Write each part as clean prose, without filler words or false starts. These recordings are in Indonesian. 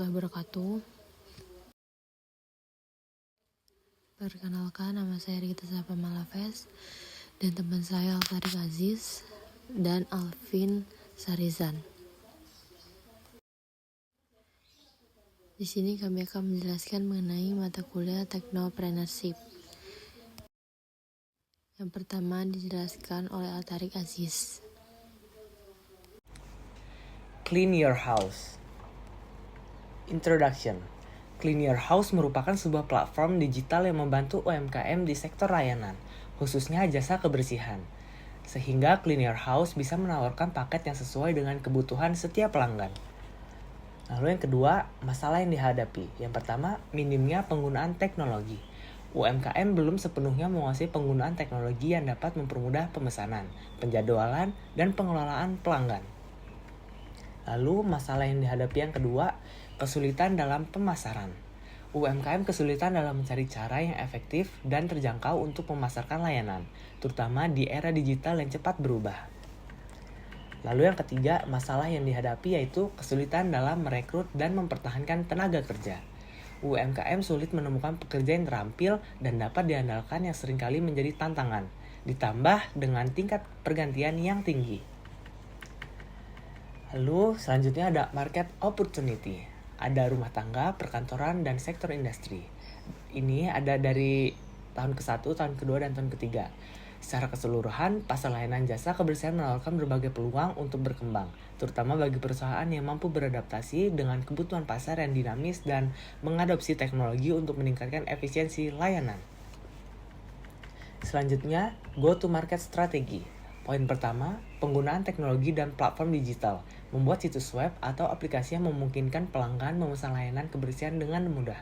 warahmatullahi wabarakatuh. Perkenalkan, nama saya Rita Safa Malafes dan teman saya Al-Tariq Aziz dan Alvin Sarizan. Di sini kami akan menjelaskan mengenai mata kuliah Technopreneurship. Yang pertama dijelaskan oleh Al-Tariq Aziz. Clean Your House. Introduction. Clean Your House merupakan sebuah platform digital yang membantu UMKM di sektor layanan, khususnya jasa kebersihan. Sehingga Clean Your House bisa menawarkan paket yang sesuai dengan kebutuhan setiap pelanggan. Lalu yang kedua, masalah yang dihadapi. Yang pertama, minimnya penggunaan teknologi. UMKM belum sepenuhnya menguasai penggunaan teknologi yang dapat mempermudah pemesanan, penjadwalan, dan pengelolaan pelanggan. Lalu masalah yang dihadapi yang kedua, kesulitan dalam pemasaran. UMKM kesulitan dalam mencari cara yang efektif dan terjangkau untuk memasarkan layanan, terutama di era digital yang cepat berubah. Lalu yang ketiga, masalah yang dihadapi yaitu kesulitan dalam merekrut dan mempertahankan tenaga kerja. UMKM sulit menemukan pekerja yang terampil dan dapat diandalkan yang seringkali menjadi tantangan, ditambah dengan tingkat pergantian yang tinggi. Lalu selanjutnya ada market opportunity. Ada rumah tangga, perkantoran, dan sektor industri. Ini ada dari tahun ke-1, tahun kedua, dan tahun ketiga. Secara keseluruhan, pasar layanan jasa kebersihan menawarkan berbagai peluang untuk berkembang, terutama bagi perusahaan yang mampu beradaptasi dengan kebutuhan pasar yang dinamis dan mengadopsi teknologi untuk meningkatkan efisiensi layanan. Selanjutnya, go-to-market strategi. Poin pertama, penggunaan teknologi dan platform digital, membuat situs web atau aplikasi yang memungkinkan pelanggan memesan layanan kebersihan dengan mudah.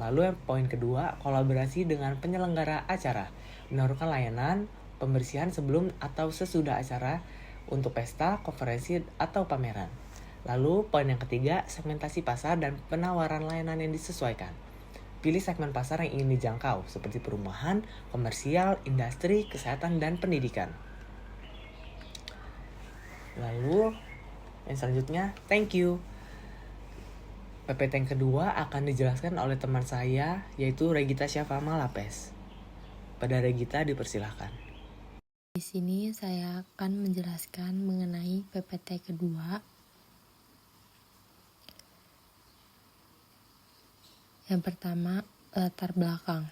Lalu yang poin kedua, kolaborasi dengan penyelenggara acara, menawarkan layanan pembersihan sebelum atau sesudah acara untuk pesta, konferensi, atau pameran. Lalu poin yang ketiga, segmentasi pasar dan penawaran layanan yang disesuaikan. Pilih segmen pasar yang ingin dijangkau, seperti perumahan, komersial, industri, kesehatan, dan pendidikan. Lalu, yang selanjutnya, thank you. PPT yang kedua akan dijelaskan oleh teman saya, yaitu Regita Syafa Malapes. Pada Regita dipersilahkan. Di sini saya akan menjelaskan mengenai PPT kedua. Yang pertama, latar belakang.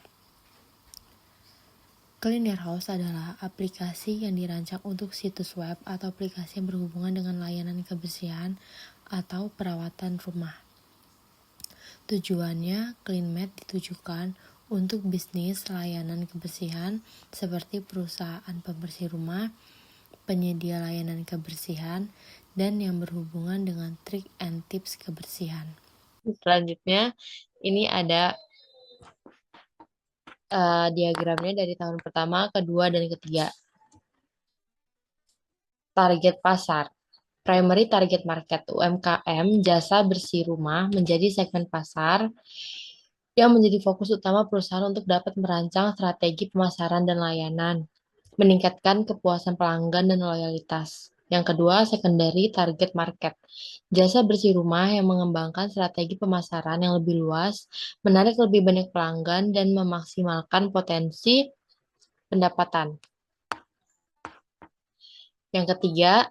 Clean Your House adalah aplikasi yang dirancang untuk situs web atau aplikasi yang berhubungan dengan layanan kebersihan atau perawatan rumah. Tujuannya, CleanMed ditujukan untuk bisnis layanan kebersihan seperti perusahaan pembersih rumah, penyedia layanan kebersihan, dan yang berhubungan dengan trik and tips kebersihan. Selanjutnya, ini ada diagramnya dari tahun pertama, kedua, dan ketiga. Target pasar. Primary target market UMKM jasa bersih rumah menjadi segmen pasar yang menjadi fokus utama perusahaan untuk dapat merancang strategi pemasaran dan layanan, meningkatkan kepuasan pelanggan dan loyalitas. Yang kedua, secondary target market. Jasa bersih rumah yang mengembangkan strategi pemasaran yang lebih luas, menarik lebih banyak pelanggan, dan memaksimalkan potensi pendapatan. Yang ketiga,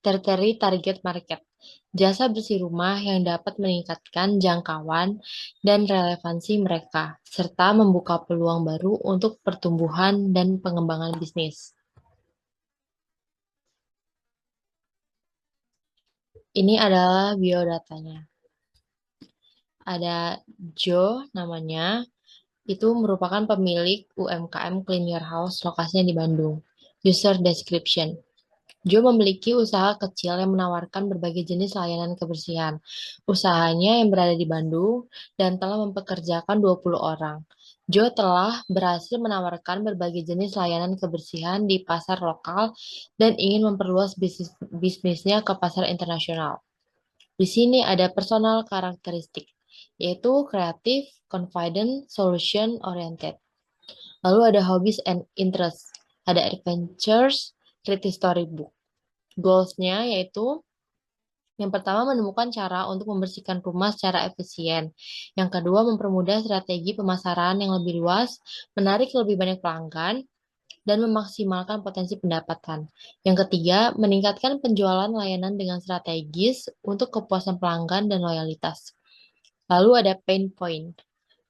tertiary target market. Jasa bersih rumah yang dapat meningkatkan jangkauan dan relevansi mereka, serta membuka peluang baru untuk pertumbuhan dan pengembangan bisnis. Ini adalah biodatanya. Ada Joe namanya, itu merupakan pemilik UMKM Clean Your House, lokasinya di Bandung. User description. Joe memiliki usaha kecil yang menawarkan berbagai jenis layanan kebersihan. Usahanya yang berada di Bandung dan telah mempekerjakan 20 orang. Joe telah berhasil menawarkan berbagai jenis layanan kebersihan di pasar lokal dan ingin memperluas bisnisnya ke pasar internasional. Di sini ada personal karakteristik, yaitu kreatif, confident, solution oriented. Lalu ada hobbies and interests, ada adventures, creative storybook. Goals-nya yaitu Yang pertama, menemukan cara untuk membersihkan rumah secara efisien. Yang kedua, mempermudah strategi pemasaran yang lebih luas, menarik lebih banyak pelanggan, dan memaksimalkan potensi pendapatan. Yang ketiga, meningkatkan penjualan layanan dengan strategis untuk kepuasan pelanggan dan loyalitas. Lalu ada pain point.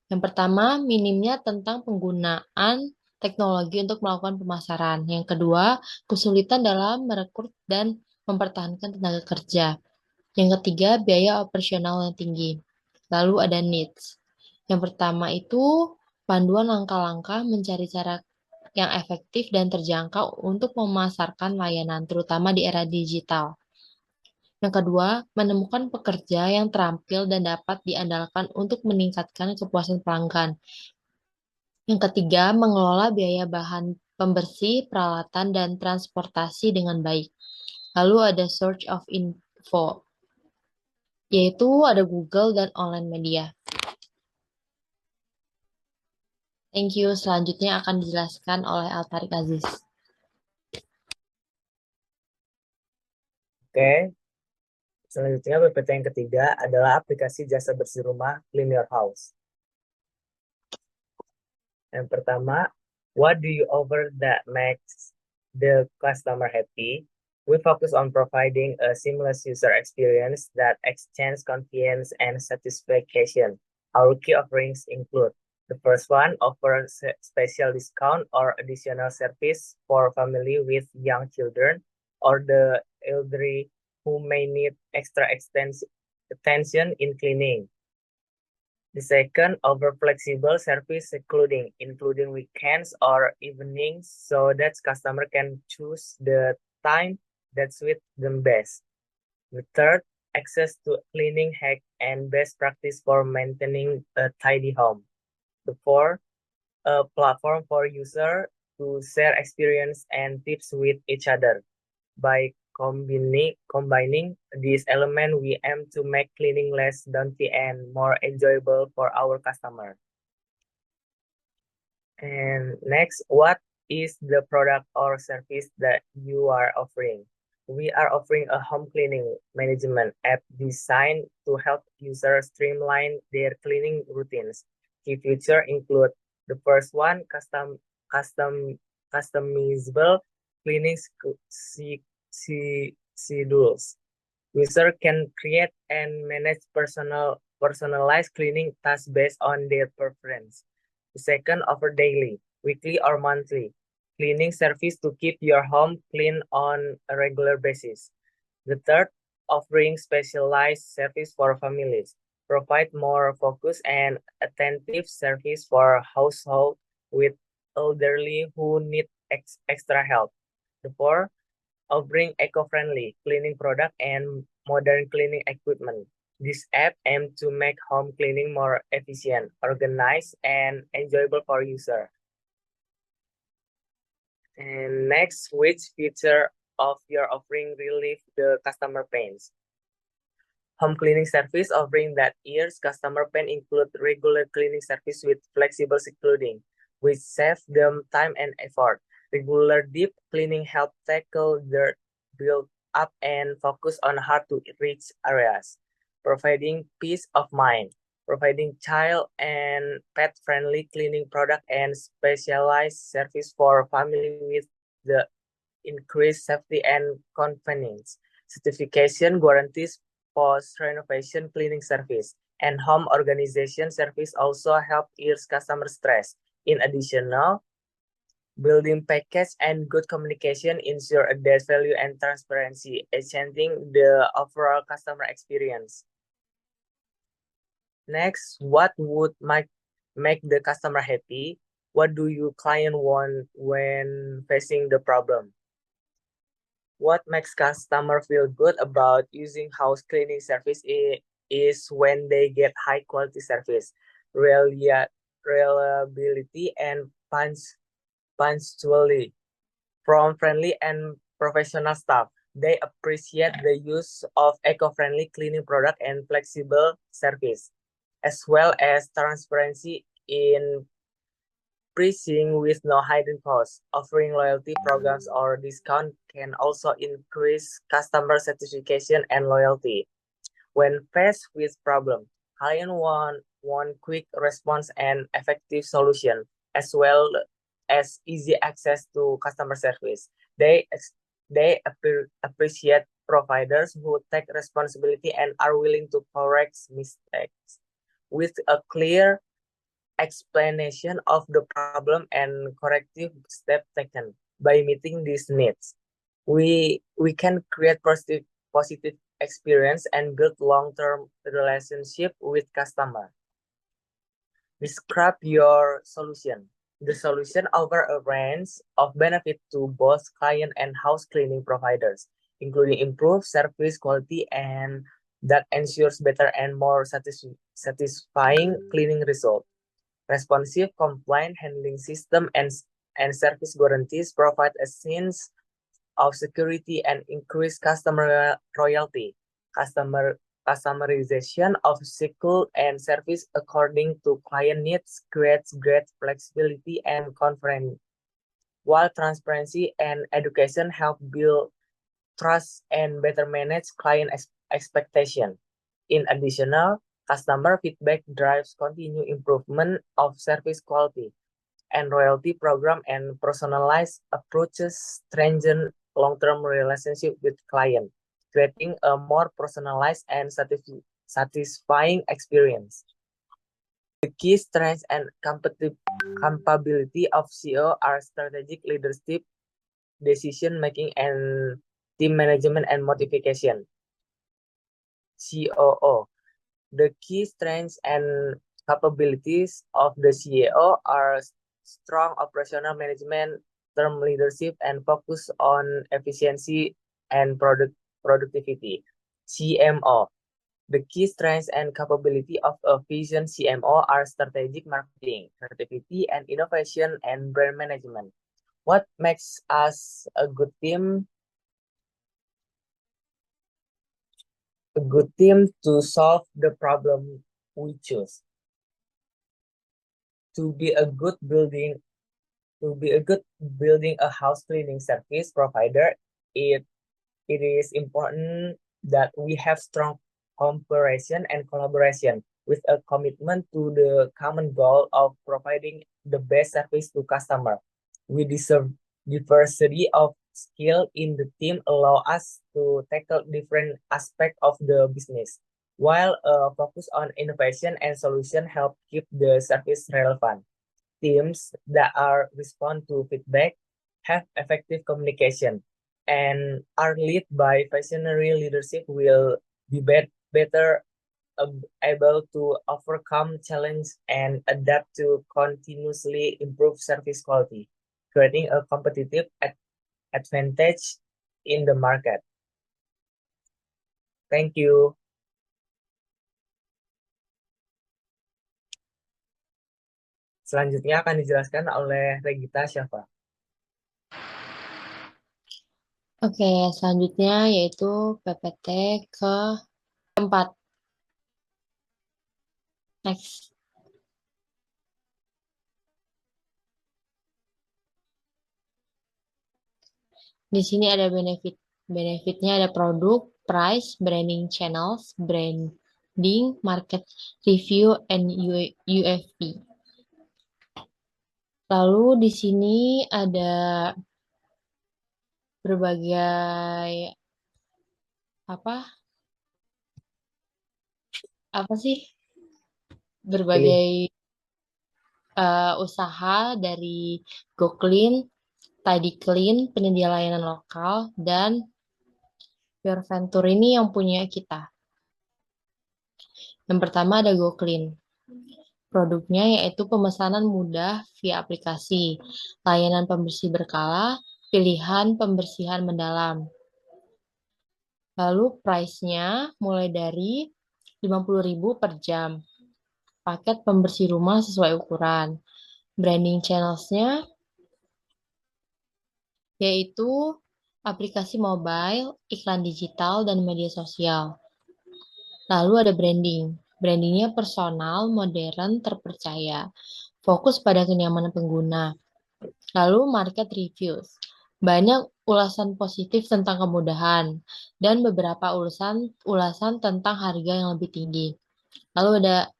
Yang pertama, minimnya tentang penggunaan teknologi untuk melakukan pemasaran. Yang kedua, kesulitan dalam merekrut dan mempertahankan tenaga kerja. Yang ketiga, biaya operasional yang tinggi. Lalu ada needs. Yang pertama itu panduan langkah-langkah mencari cara yang efektif dan terjangkau untuk memasarkan layanan, terutama di era digital. Yang kedua, menemukan pekerja yang terampil dan dapat diandalkan untuk meningkatkan kepuasan pelanggan. Yang ketiga, mengelola biaya bahan pembersih, peralatan, dan transportasi dengan baik. Lalu ada search of info, yaitu ada Google dan online media. Thank you. Selanjutnya akan dijelaskan oleh Altarik Aziz. Oke, selanjutnya PPT yang ketiga adalah aplikasi jasa bersih rumah Clean Your House. Yang pertama, what do you offer that makes the customer happy? We focus on providing a seamless user experience that extends convenience and satisfaction. Our key offerings include the first one, offers special discount or additional service for family with young children or the elderly who may need extra attention in cleaning. The second, over flexible service including weekends or evenings so that customer can choose the time that suits them best. The third, access to cleaning hack and best practice for maintaining a tidy home. The fourth, a platform for user to share experience and tips with each other. By combining these elements, we aim to make cleaning less daunting and more enjoyable for our customer. And next, what is the product or service that you are offering? We are offering a home cleaning management app designed to help users streamline their cleaning routines. Key features include the first one, customizable cleaning schedules. User can create and manage personalized cleaning tasks based on their preference. The second, offer daily, weekly, or monthly cleaning service to keep your home clean on a regular basis. The third, offering specialized service for families, provide more focused and attentive service for household with elderly who need extra help. The fourth, offering eco-friendly cleaning product and modern cleaning equipment. This app aims to make home cleaning more efficient, organized, and enjoyable for users. And next, which feature of your offering relieve the customer pains? Home cleaning service offering that year's customer pain include regular cleaning service with flexible scheduling, which save them time and effort. Regular deep cleaning help tackle dirt build up and focus on hard to reach areas, providing peace of mind, providing child and pet friendly cleaning product and specialized service for family with the increased safety and convenience. Certification guarantees post-renovation cleaning service, and home organization service also help ease customer stress. In addition, building package and good communication ensure added value and transparency, enhancing the overall customer experience. Next, what would make the customer happy? What do you client want when facing the problem? What makes customer feel good about using house cleaning service is when they get high quality service, reliability, and punctuality from friendly and professional staff. They appreciate the use of eco-friendly cleaning product and flexible service, as well as transparency in pricing with no hidden costs. Offering loyalty programs or discount can also increase customer satisfaction and loyalty. When faced with problem, clients want quick response and effective solution, as well as easy access to customer service. They appreciate providers who take responsibility and are willing to correct mistakes. With a clear explanation of the problem and corrective step taken. By meeting these needs, we can create positive experience and build long-term relationship with customer. Describe your solution. The solution offers a range of benefit to both client and house cleaning providers, including improved service quality and that ensures better and more satisfying cleaning result. Responsive complaint handling system and service guarantees provide a sense of security and increase customer loyalty. Customerization of cycle and service according to client needs creates great flexibility and confidence, while transparency and education help build trust and better manage client expectation. In addition, customer feedback drives continued improvement of service quality, and loyalty program and personalized approaches strengthen long-term relationship with client, creating a more personalized and satisfying experience. The key strengths and capability of CEO are strategic leadership, decision making, and team management and motivation. COO. The key strengths and capabilities of the CEO are strong operational management, term leadership, and focus on efficiency and productivity. CMO. The key strengths and capability of a vision CMO are strategic marketing, creativity, and innovation and brand management. What makes us a good team? A good team to solve the problem we choose. To be a good building a house cleaning service provider, it is important that we have strong cooperation and collaboration with a commitment to the common goal of providing the best service to customer. We deserve diversity of skill in the team allow us to tackle different aspects of the business, while a focus on innovation and solution help keep the service relevant. Teams that are respond to feedback, have effective communication, and are led by visionary leadership will be better able to overcome challenge and adapt to continuously improve service quality, creating a competitive advantage in the market. Thank you. Selanjutnya akan dijelaskan oleh Regita Syafa. Oke, selanjutnya yaitu PPT ke-4. Next. Di sini ada benefit. Benefitnya ada produk, price, branding channels, branding, market review, and UFP. Lalu di sini ada berbagai apa sih? Berbagai usaha dari GoClean, Tidy Clean, penyedia layanan lokal, dan Pure Venture ini yang punya kita. Yang pertama ada GoClean. Produknya yaitu pemesanan mudah via aplikasi, layanan pembersih berkala, pilihan pembersihan mendalam. Lalu price-nya mulai dari 50.000 per jam. Paket pembersih rumah sesuai ukuran. Branding channels-nya yaitu aplikasi mobile, iklan digital, dan media sosial. Lalu ada branding. Brandingnya personal, modern, terpercaya. fokus pada kenyamanan pengguna. Lalu market reviews. Banyak ulasan positif tentang kemudahan dan beberapa ulasan tentang harga yang lebih tinggi. Lalu ada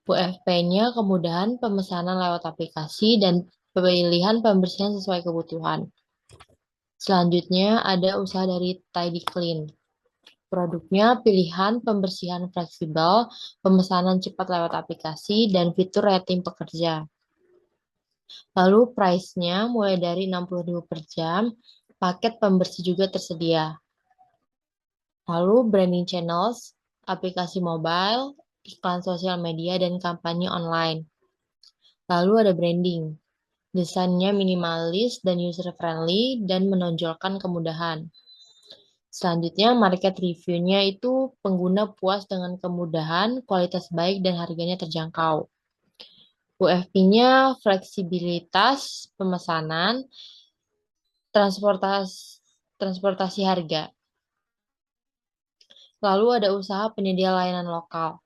UFP-nya, kemudahan pemesanan lewat aplikasi dan pilihan pembersihan sesuai kebutuhan. Selanjutnya ada usaha dari Tidy Clean. Produknya pilihan pembersihan fleksibel, pemesanan cepat lewat aplikasi, dan fitur rating pekerja. Lalu price-nya mulai dari 60.000 per jam, paket pembersih juga tersedia. Lalu branding channels, aplikasi mobile, iklan sosial media, dan kampanye online. Lalu ada branding, desainnya minimalis dan user-friendly dan menonjolkan kemudahan. Selanjutnya, market review-nya itu pengguna puas dengan kemudahan, kualitas baik, dan harganya terjangkau. UFP-nya fleksibilitas pemesanan, transportasi harga. Lalu ada usaha penyedia layanan lokal.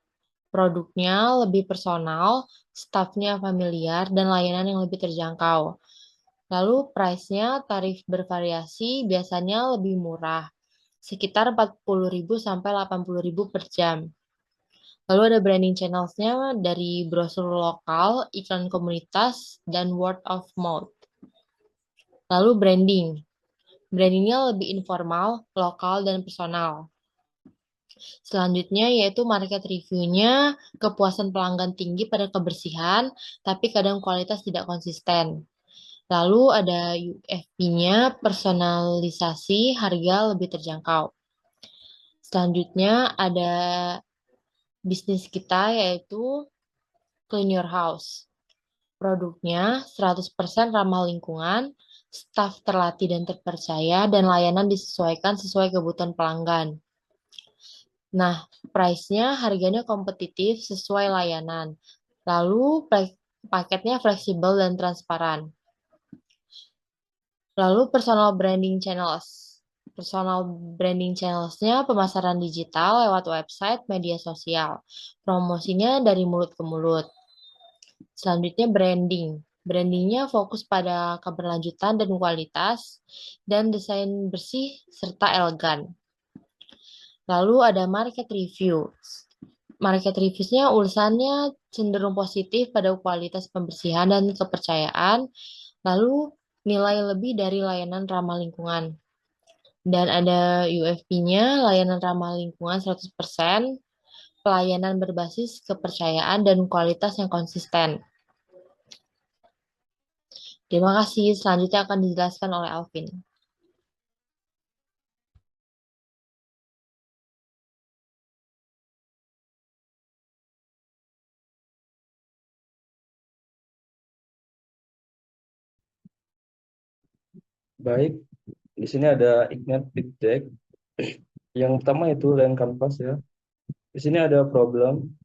Produknya lebih personal, stafnya familiar, dan layanan yang lebih terjangkau. Lalu price-nya tarif bervariasi, biasanya lebih murah, sekitar 40.000 sampai 80.000 per jam. Lalu ada branding channels-nya dari brosur lokal, iklan komunitas, dan word of mouth. Lalu branding. Brandingnya lebih informal, lokal, dan personal. Selanjutnya yaitu market review-nya, kepuasan pelanggan tinggi pada kebersihan, tapi kadang kualitas tidak konsisten. Lalu ada UFP-nya, personalisasi, harga lebih terjangkau. Selanjutnya ada bisnis kita yaitu Clean Your House. Produknya 100% ramah lingkungan, staf terlatih dan terpercaya, dan layanan disesuaikan sesuai kebutuhan pelanggan. Nah, price-nya harganya kompetitif sesuai layanan. Lalu paketnya fleksibel dan transparan. Lalu personal branding channels. Personal branding channels-nya pemasaran digital lewat website, media sosial. Promosinya dari mulut ke mulut. Selanjutnya branding. Brandingnya fokus pada keberlanjutan dan kualitas, dan desain bersih serta elegan. Lalu ada market review. Market reviews-nya ulasannya cenderung positif pada kualitas pembersihan dan kepercayaan, lalu nilai lebih dari layanan ramah lingkungan. Dan ada UFP-nya, layanan ramah lingkungan 100%, pelayanan berbasis kepercayaan dan kualitas yang konsisten. Terima kasih. Selanjutnya akan dijelaskan oleh Alvin. Baik, di sini ada Ignite Pitch Deck. Yang pertama itu Land Canvas ya. Di sini ada problem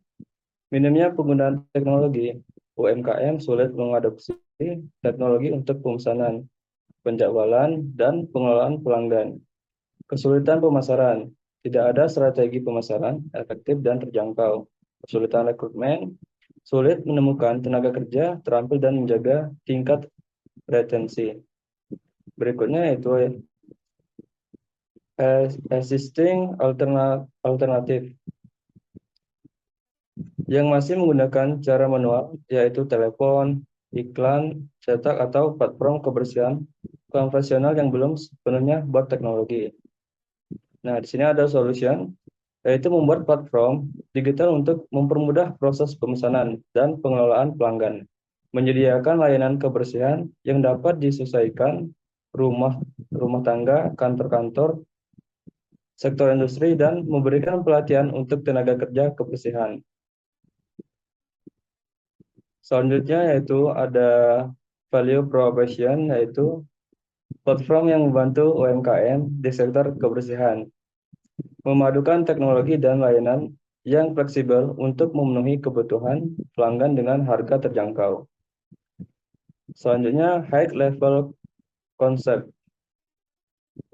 minimnya penggunaan teknologi. UMKM sulit mengadopsi teknologi untuk pemesanan, penjadwalan, dan pengelolaan pelanggan. Kesulitan pemasaran. Tidak ada strategi pemasaran efektif dan terjangkau. Kesulitan rekrutmen. Sulit menemukan tenaga kerja terampil dan menjaga tingkat retensi. Berikutnya itu existing alternatif yang masih menggunakan cara manual, yaitu telepon, iklan, cetak, atau platform kebersihan konvensional yang belum sepenuhnya buat teknologi. Nah, di sini ada solution, yaitu membuat platform digital untuk mempermudah proses pemesanan dan pengelolaan pelanggan, menyediakan layanan kebersihan yang dapat disesuaikan rumah tangga, kantor-kantor, sektor industri, dan memberikan pelatihan untuk tenaga kerja kebersihan. Selanjutnya yaitu ada value proposition, yaitu platform yang membantu UMKM di sektor kebersihan, memadukan teknologi dan layanan yang fleksibel untuk memenuhi kebutuhan pelanggan dengan harga terjangkau. Selanjutnya high level concept.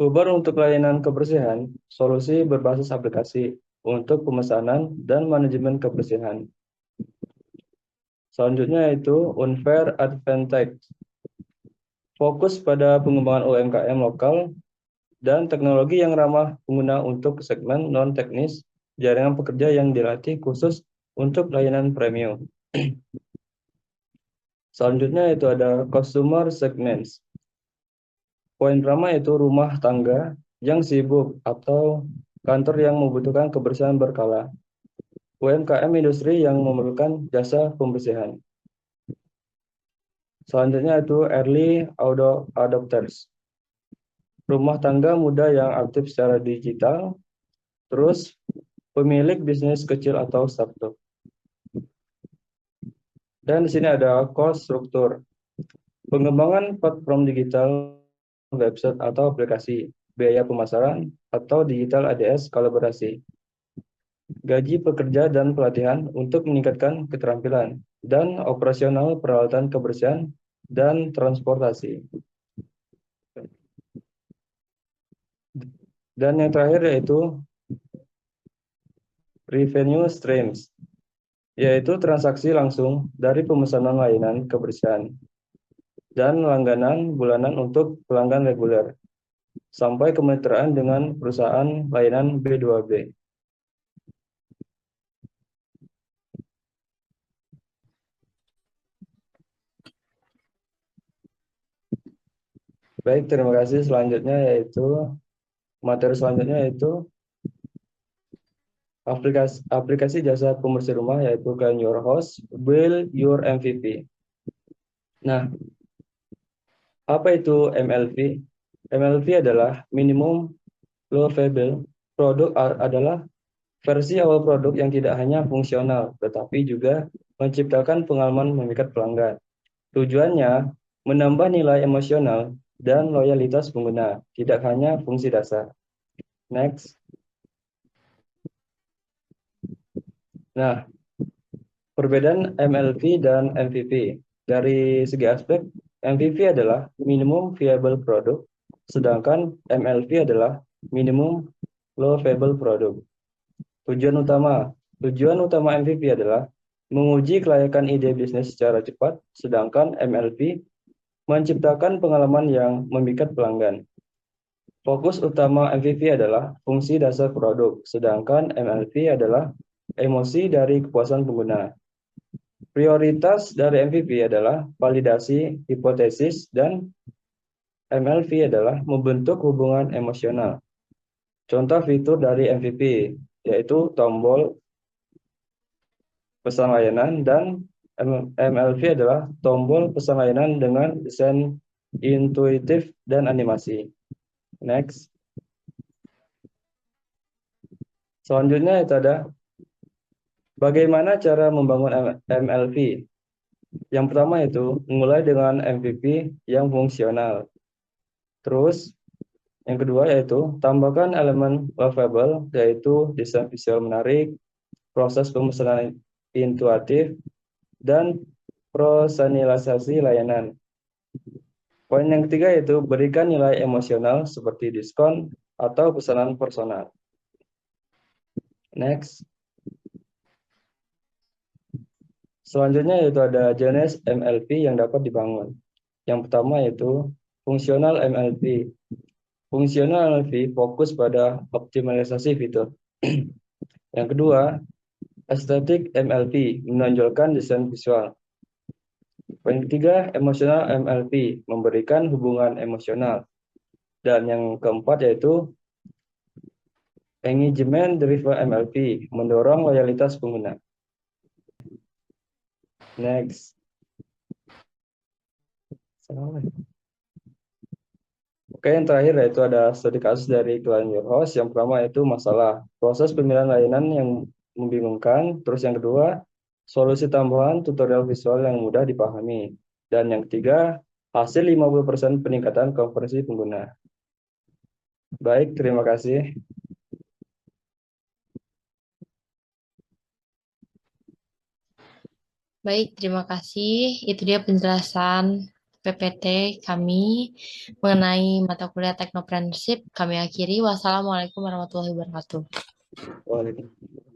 Uber untuk layanan kebersihan, solusi berbasis aplikasi untuk pemesanan dan manajemen kebersihan. Selanjutnya itu unfair advantage. Fokus pada pengembangan UMKM lokal dan teknologi yang ramah pengguna untuk segmen non-teknis, jaringan pekerja yang dilatih khusus untuk layanan premium. Selanjutnya itu ada customer segments. Poin pertama itu rumah tangga yang sibuk atau kantor yang membutuhkan kebersihan berkala. UMKM industri yang memerlukan jasa pembersihan. Selanjutnya itu early adopters. Rumah tangga muda yang aktif secara digital, terus pemilik bisnis kecil atau startup. Dan di sini ada cost struktur. Pengembangan platform digital, website atau aplikasi, biaya pemasaran atau digital ADS kolaborasi. Gaji pekerja dan pelatihan untuk meningkatkan keterampilan dan operasional peralatan kebersihan dan transportasi. Dan yang terakhir yaitu revenue streams, yaitu transaksi langsung dari pemesanan layanan kebersihan dan langganan bulanan untuk pelanggan reguler, sampai kemitraan dengan perusahaan layanan B2B. Baik, terima kasih. Selanjutnya materi selanjutnya yaitu aplikasi jasa pembersih rumah, yaitu Clean Your House, Build Your MVP. Nah, apa itu MLV? MLV adalah minimum lovable produk, adalah versi awal produk yang tidak hanya fungsional, tetapi juga menciptakan pengalaman memikat pelanggan. Tujuannya menambah nilai emosional dan loyalitas pengguna, tidak hanya fungsi dasar. Next. Nah, perbedaan MLV dan MVP. Dari segi aspek, MVP adalah minimum viable product, sedangkan MLV adalah minimum lovable product. Tujuan utama MVP adalah menguji kelayakan ide bisnis secara cepat, sedangkan MLV menciptakan pengalaman yang memikat pelanggan. Fokus utama MVP adalah fungsi dasar produk, sedangkan MLV adalah emosi dari kepuasan pengguna. Prioritas dari MVP adalah validasi hipotesis dan MLV adalah membentuk hubungan emosional. Contoh fitur dari MVP yaitu tombol pesan layanan, dan MLV adalah tombol pesan layanan dengan desain intuitif dan animasi. Next. Selanjutnya itu ada bagaimana cara membangun MLV. Yang pertama itu mulai dengan MVP yang fungsional. Terus yang kedua yaitu tambahkan elemen lovable, yaitu desain visual menarik, proses pemesanan intuitif, dan personalisasi layanan. Poin yang ketiga yaitu berikan nilai emosional seperti diskon atau pesanan personal. Next. Selanjutnya yaitu ada jenis MLV yang dapat dibangun. Yang pertama yaitu fungsional MLV. Fungsional MLV fokus pada optimalisasi fitur. Yang kedua, estetik MLV menonjolkan desain visual. Poin ketiga, emosional MLV memberikan hubungan emosional. Dan yang keempat yaitu engagement driven MLV mendorong loyalitas pengguna. Next. Oke, yang terakhir yaitu ada studi kasus dari Clean Your House. Yang pertama yaitu masalah proses pemilihan layanan yang membingungkan. Terus yang kedua, solusi tambahan tutorial visual yang mudah dipahami. Dan yang ketiga, hasil 50% peningkatan konversi pengguna. Baik, terima kasih. Baik, terima kasih. Itu dia penjelasan PPT kami mengenai mata kuliah Technopreneurship. Kami akhiri. Wassalamualaikum warahmatullahi wabarakatuh. Waalaikumsalam.